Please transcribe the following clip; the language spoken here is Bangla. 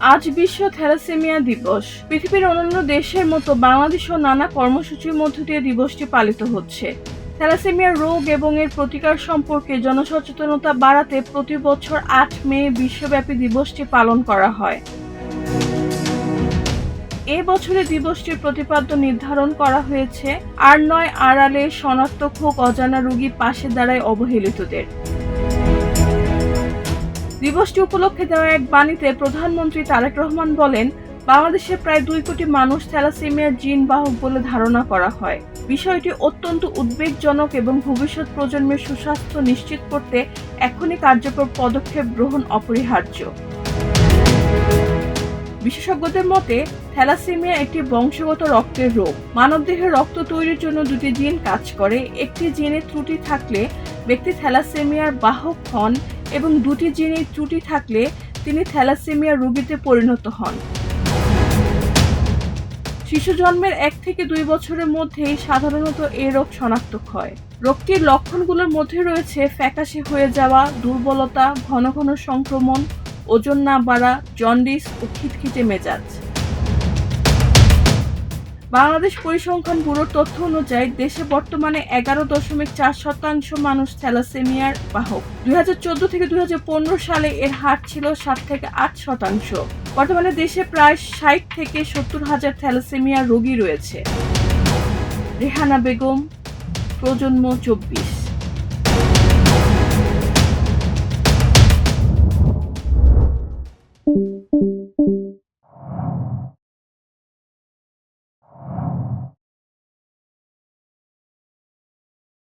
আজ বিশ্ব থ্যালাসেমিয়া দিবস। পৃথিবীর অন্যান্য দেশের মতো বাংলাদেশেও নানা কর্মসূচির মধ্য দিয়ে দিবসটি পালিত হচ্ছে। থ্যালাসেমিয়া রোগ এবং এর প্রতিকার সম্পর্কে জনসচেতনতা বাড়াতে প্রতি বছর ৮ মে বিশ্বব্যাপী দিবসটি পালন করা হয়। এ বছরে দিবসটির প্রতিপাদ্য নির্ধারণ করা হয়েছে আর নয় আড়ালে শনাক্ত হোক অজানা রোগী, পাশে দাঁড়ায় অবহেলিতদের। দিবসটি উপলক্ষে দেওয়া এক বাণীতে প্রধানমন্ত্রী তারেক রহমান বলেন, বাংলাদেশে প্রায় ২ কোটি মানুষ থ্যালাসেমিয়ার জিন বাহক বলে ধারণা করা হয়। বিষয়টি অত্যন্ত উদ্বেগজনক এবং ভবিষ্যৎ প্রজন্মের সুস্বাস্থ্য নিশ্চিত করতে এখনই কার্যকর পদক্ষেপ গ্রহণ অপরিহার্য। বিশেষজ্ঞদের মতে, থ্যালাসেমিয়া একটি বংশগত রক্তের রোগ। মানবদেহে রক্ত তৈরির জন্য ২টি জিন কাজ করে। একটি জিনে ত্রুটি থাকলে ব্যক্তি থ্যালাসেমিয়ার বাহক হন এবং ২টি জিনে ত্রুটি থাকলে তিনি থ্যালাসেমিয়া রোগীতে পরিণত হন। শিশু জন্মের ১ থেকে ২ বছরের মধ্যেই সাধারণত এই রোগ শনাক্ত হয়। রোগটির লক্ষণগুলোর মধ্যে রয়েছে ফ্যাকাশে হয়ে যাওয়া, দুর্বলতা, ঘন ঘন সংক্রমণ, ওজন না বাড়া, জন্ডিস ও খিটখিটে মেজাজ। বাংলাদেশ পরিসংখ্যান ব্যুরোর তথ্য অনুযায়ী দেশে বর্তমানে ১১.৪% মানুষ থ্যালাসেমিয়ার বাহক। ২০১৪ থেকে ২০১৫ সালে এর হার ছিল ৭ থেকে ৮%। বর্তমানে দেশে প্রায় ৬০ থেকে ৭০ হাজার থ্যালাসেমিয়া রোগী রয়েছে। রেহানা বেগম, প্রজন্ম ২৪।